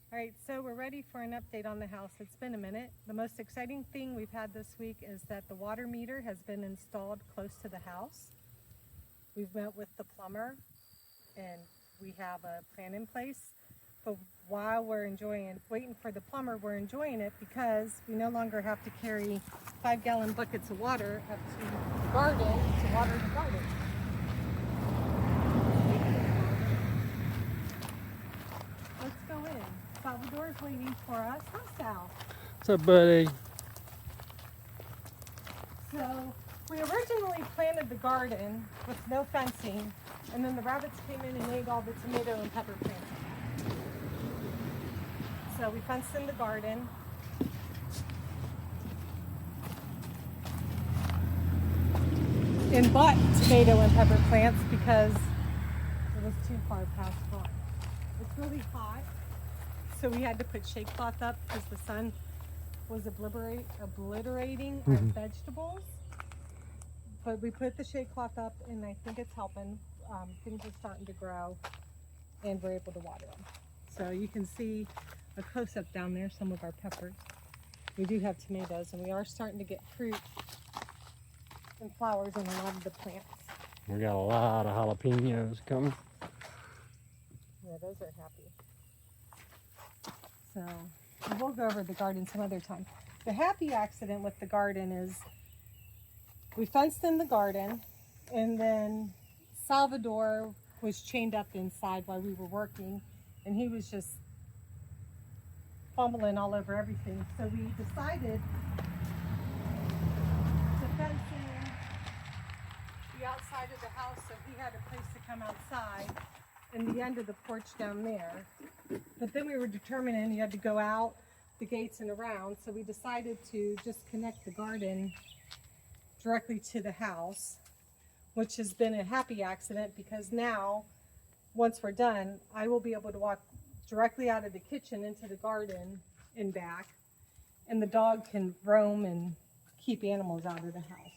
All right, so we're ready for an update on the house. It's been a minute. The most exciting thing we've had this week is that the water meter has been installed close to the house. We've met with the plumber and we have a plan in place. But while we're waiting for the plumber, we're enjoying it because we no longer have to carry 5-gallon buckets of water up to the garden to water the garden. Let's go in. Salvador's waiting for us. Hi, Sal. What's up, buddy? So we originally planted the garden with no fencing, and then the rabbits came in and ate all the tomato and pepper plants. So we fenced in the garden. And bought tomato and pepper plants because it was too far past hot. It's really hot, so we had to put shade cloth up because the sun was obliterating our vegetables. But we put the shade cloth up and I think it's helping. Things are starting to grow and we're able to water them. So you can see a close-up down there, some of our peppers. We do have tomatoes and we are starting to get fruit and flowers on a lot of the plants. We got a lot of jalapenos coming. Yeah, those are happy. So we'll go over the garden some other time. The happy accident with the garden is we fenced in the garden and then Salvador was chained up inside while we were working and he was just fumbling all over everything. So we decided to fence in the outside of the house so he had a place to come outside and the end of the porch down there. But then we were determining you had to go out the gates and around, so we decided to just connect the garden directly to the house, which has been a happy accident because now, once we're done, I will be able to walk directly out of the kitchen into the garden and back, and the dog can roam and keep animals out of the house.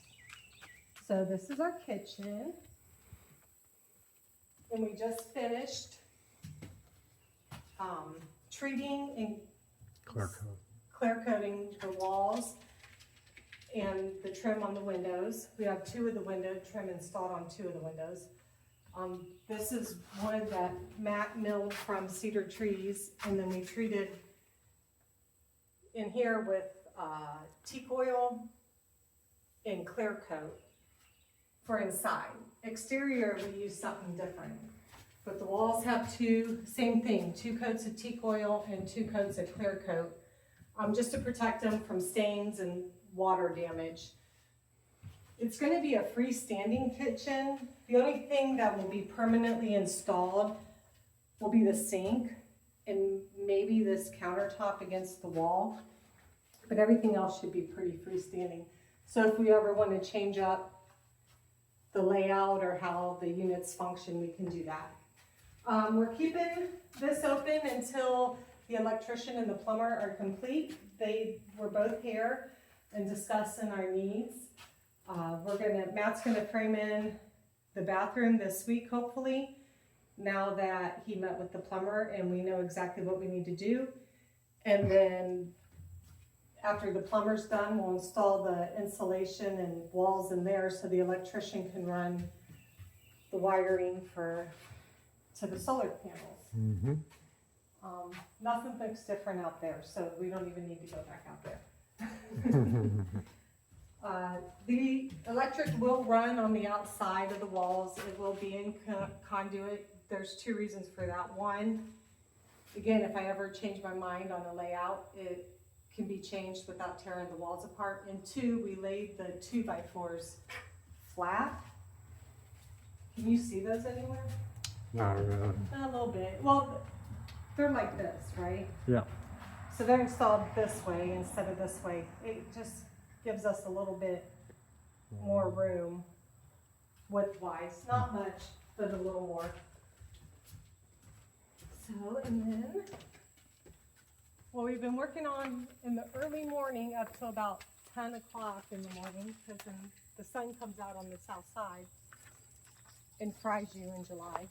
So this is our kitchen, and we just finished treating and clear coating the walls and the trim on the windows. We have 2 of the window trim installed on 2 of the windows. This is wood that Matt milled from cedar trees, and then we treated in here with teak oil and clear coat for inside. Exterior, we use something different. But the walls have same thing, 2 coats of teak oil and 2 coats of clear coat, just to protect them from stains and water damage. It's going to be a freestanding kitchen. The only thing that will be permanently installed will be the sink and maybe this countertop against the wall, but everything else should be pretty freestanding. So if we ever want to change up the layout or how the units function, we can do that. We're keeping this open until the electrician and the plumber are complete. They were both here and discussing our needs. Matt's gonna frame in the bathroom this week, hopefully, now that he met with the plumber and we know exactly what we need to do. And then after the plumber's done, we'll install the insulation and walls in there so the electrician can run the wiring to the solar panels. Nothing looks different out there, so we don't even need to go back out there. The electric will run on the outside of the walls. It will be in conduit. There's 2 reasons for that. One, again, if I ever change my mind on a layout, it can be changed without tearing the walls apart. And 2, we laid the 2x4s flat. Can you see those anywhere? Not really. A little bit. Well, they're like this, right? Yeah. So they're installed this way instead of this way. It just gives us a little bit more room width-wise. Not much, but a little more. So, and then, well, we've been working on in the early morning up till about 10 o'clock in the morning, because then the sun comes out on the south side and fries you in July.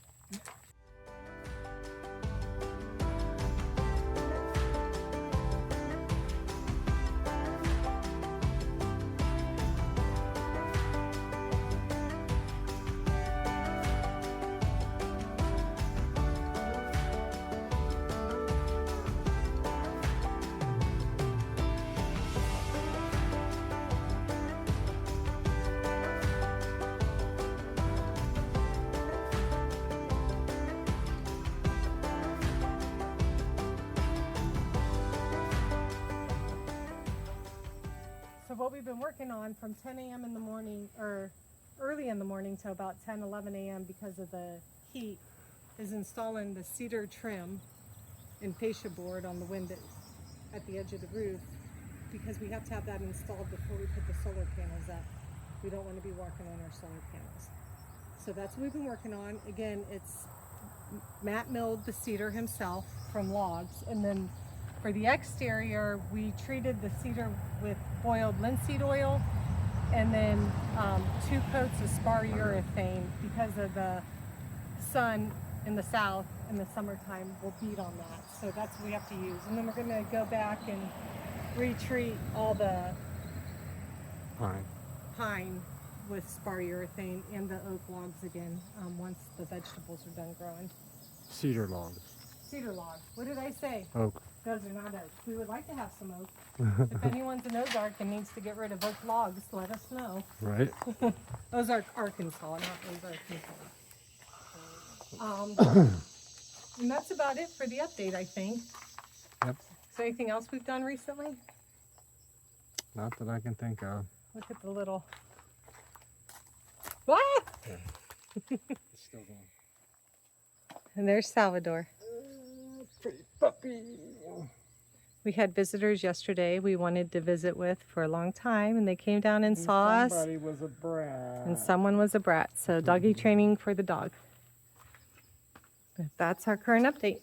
what we've been working on from 10 a.m. in the morning, or early in the morning to about 10, 11 a.m. because of the heat, is installing the cedar trim and fascia board on the window at the edge of the roof, because we have to have that installed before we put the solar panels up. We don't want to be walking on our solar panels. So that's what we've been working on. Again, it's Matt milled the cedar himself from logs, and then for the exterior, we treated the cedar with boiled linseed oil and then 2 coats of spar urethane, because of the sun in the south in the summertime will beat on that. So that's what we have to use. And then we're gonna go back and retreat all the pine with spar urethane and the oak logs again, once the vegetables are done growing. Cedar logs. Cedar logs. What did I say? Oak. Those are not oak. We would like to have some oak. If anyone's in Ozark and needs to get rid of oak logs, let us know. Right. Ozark, Arkansas, not Ozark, and that's about it for the update, I think. Yep. Is there anything else we've done recently? Not that I can think of. Look at the little... What? It's still going. And there's Salvador. Pretty puppy. We had visitors yesterday we wanted to visit with for a long time, and they came down and saw us. Somebody was a brat. And someone was a brat. So doggy training for the dog. But that's our current update.